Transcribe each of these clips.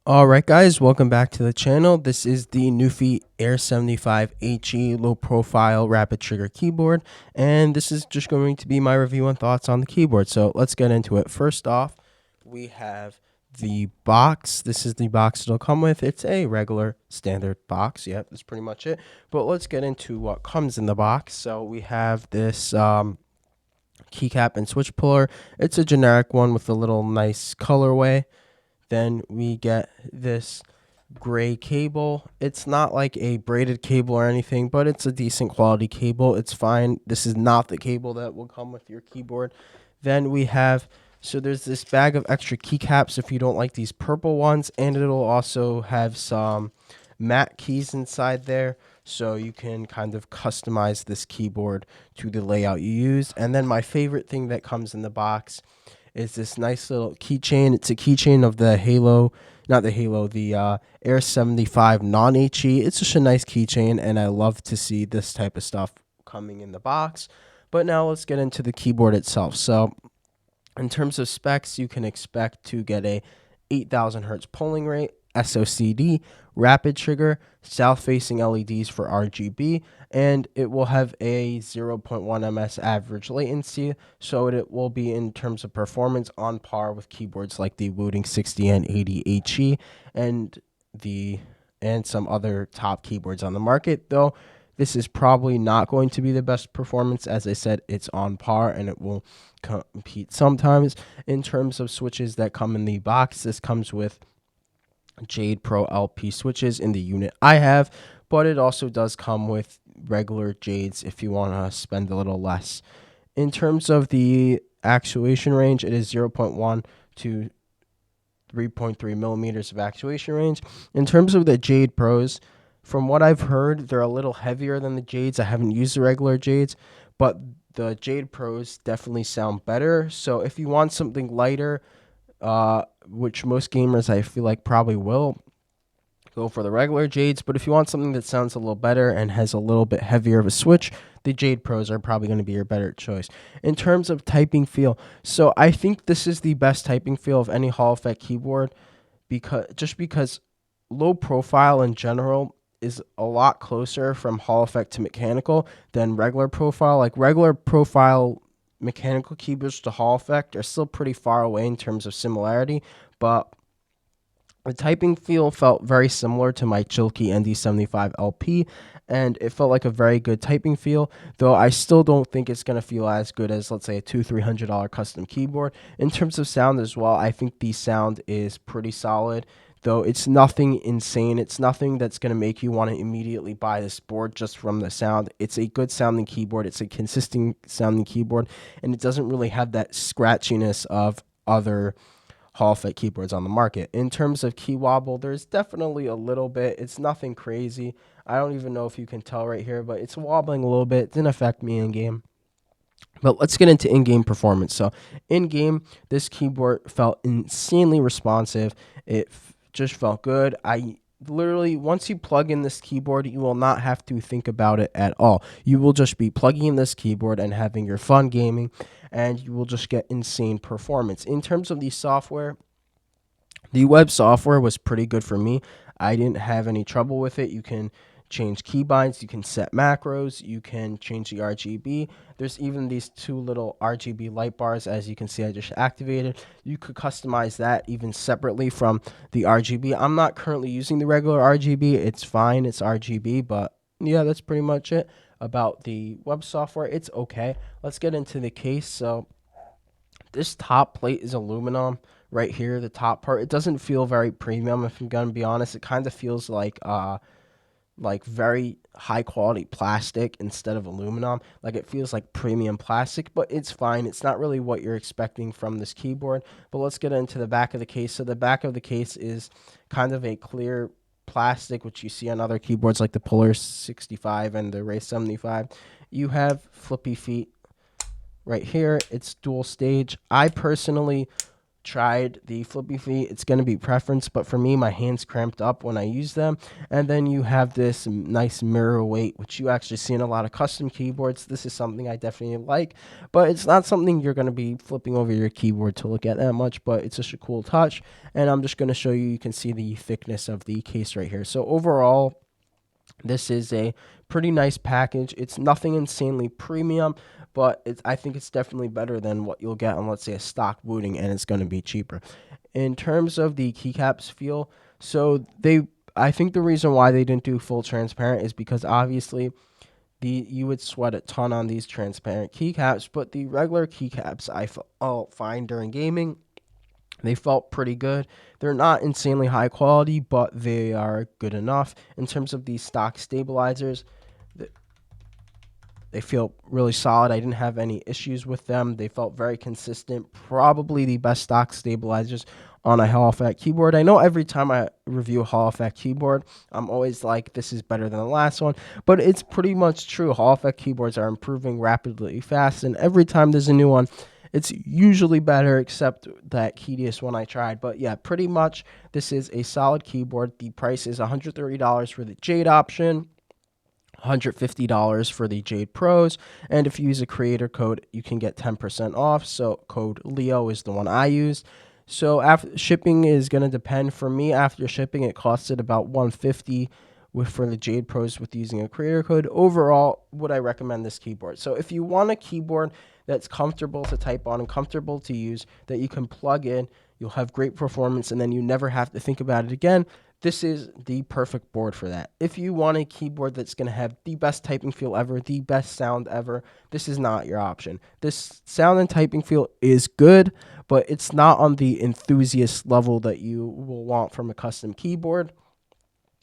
Alright guys, welcome back to the channel. This is the Nuphy Air 75 HE low profile rapid trigger keyboard, and this is just going to be my review and thoughts on the keyboard. So let's get into it. First off, we have the box. This is the box it'll come with. It's a regular standard box. Yep, that's pretty much it. But let's get into what comes in the box. So we have this keycap and switch puller. It's a generic one with a little nice colorway. Then we get this gray cable. It's not like a braided cable or anything, but it's a decent quality cable. It's fine. This is not the cable that will come with your keyboard. Then we have, so there's this bag of extra keycaps if you don't like these purple ones, and it'll also have some matte keys inside there, so you can kind of customize this keyboard to the layout you use. And then my favorite thing that comes in the box is this nice little keychain. It's a keychain of the Air75 non-HE. It's just a nice keychain, and I love to see this type of stuff coming in the box. But now let's get into the keyboard itself. So in terms of specs, you can expect to get a 8,000 hertz polling rate, SOCD, rapid trigger, south-facing LEDs for RGB, and it will have a 0.1 ms average latency, so it will be, in terms of performance, on par with keyboards like the Wooting 60 and 80 HE and some other top keyboards on the market. Though this is probably not going to be the best performance. As I said, it's on par, and it will compete sometimes. In terms of switches that come in the box, this comes with Jade Pro LP switches in the unit I have, but it also does come with regular Jades if you want to spend a little less. In terms of the actuation range, it is 0.1 to 3.3 millimeters of actuation range. In terms of the Jade Pros, from what I've heard, they're a little heavier than the Jades. I haven't used the regular Jades, but the Jade Pros definitely sound better. So if you want something lighter, which most gamers I feel like probably will, go for the regular Jades. But if you want something that sounds a little better and has a little bit heavier of a switch, the Jade Pros are probably going to be your better choice. In terms of typing feel, so I think this is the best typing feel of any Hall Effect keyboard, because low profile in general is a lot closer from Hall Effect to mechanical than regular profile. Like regular profile mechanical keyboards to Hall Effect are still pretty far away in terms of similarity, but the typing feel felt very similar to my Chilkey ND75 LP, and it felt like a very good typing feel, though I still don't think it's going to feel as good as, let's say, a $200-300 custom keyboard. In terms of sound as well, I think the sound is pretty solid, though it's nothing insane. It's nothing that's going to make you want to immediately buy this board just from the sound. It's a good sounding keyboard. It's a consistent sounding keyboard, and it doesn't really have that scratchiness of other Hall Effect keyboards on the market. In terms of key wobble, there's definitely a little bit. It's nothing crazy. I don't even know if you can tell right here, but it's wobbling a little bit. It didn't affect me in game. But let's get into in-game performance. So in-game, this keyboard felt insanely responsive. It just felt good. Literally, once you plug in this keyboard, you will not have to think about it at all. You will just be plugging in this keyboard and having your fun gaming, and you will just get insane performance. In terms of the software, the web software was pretty good for me. I didn't have any trouble with it. You can change keybinds, you can set macros, you can change the RGB. There's even these two little RGB light bars, as you can see I just activated. You could customize that even separately from the RGB. I'm not currently using the regular RGB. It's fine, it's RGB, but yeah, that's pretty much it about the web software. It's okay. Let's get into the case. So this top plate is aluminum right here, the top part. It doesn't feel very premium, if I'm gonna be honest. It kind of feels like very high quality plastic instead of aluminum. Like it feels like premium plastic, but it's fine. It's not really what you're expecting from this keyboard. But let's get into the back of the case. So the back of the case is kind of a clear plastic, which you see on other keyboards like the Polar 65 and the Ray 75. You have flippy feet right here. It's dual stage. I personally tried the flippy feet, it's going to be preference, but for me, my hands cramped up when I use them. And then you have this nice mirror weight, which you actually see in a lot of custom keyboards. This is something I definitely like, but it's not something you're going to be flipping over your keyboard to look at that much, but it's just a cool touch. And I'm just going to show you, you can see the thickness of the case right here. So overall, this is a pretty nice package. It's nothing insanely premium, but I think it's definitely better than what you'll get on, let's say, a stock booting, and it's going to be cheaper. In terms of the keycaps feel, so I think the reason why they didn't do full transparent is because obviously you would sweat a ton on these transparent keycaps, but the regular keycaps I felt fine during gaming. They felt pretty good. They're not insanely high quality, but they are good enough. In terms of these stock stabilizers, they feel really solid. I didn't have any issues with them. They felt very consistent. Probably the best stock stabilizers on a Hall Effect keyboard. I know every time I review a Hall Effect keyboard, I'm always like, this is better than the last one. But it's pretty much true. Hall Effect keyboards are improving rapidly fast, and every time there's a new one, it's usually better, except that Keydius one I tried. But yeah, pretty much this is a solid keyboard. The price is $130 for the Jade option, $150 for the Jade Pros, and if you use a creator code, you can get 10% off. So code Leo is the one I used. So after shipping is going to depend. For me, after shipping, it costed about $150 for the Jade Pros with using a creator code. Overall, would I recommend this keyboard? So if you want a keyboard that's comfortable to type on and comfortable to use, that you can plug in, you'll have great performance, and then you never have to think about it again, this is the perfect board for that. If you want a keyboard that's going to have the best typing feel ever, the best sound ever, this is not your option. This sound and typing feel is good, but it's not on the enthusiast level that you will want from a custom keyboard.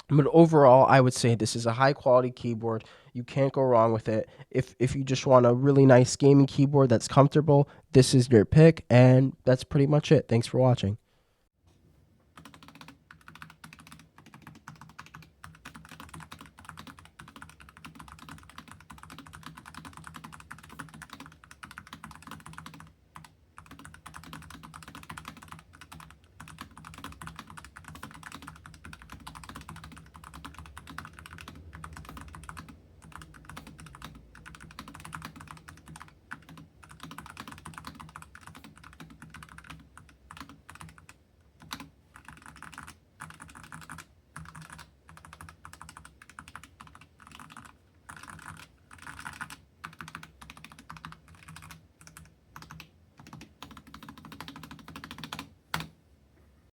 But overall, I would say this is a high quality keyboard. You can't go wrong with it. If you just want a really nice gaming keyboard that's comfortable, this is your pick, and that's pretty much it. Thanks for watching.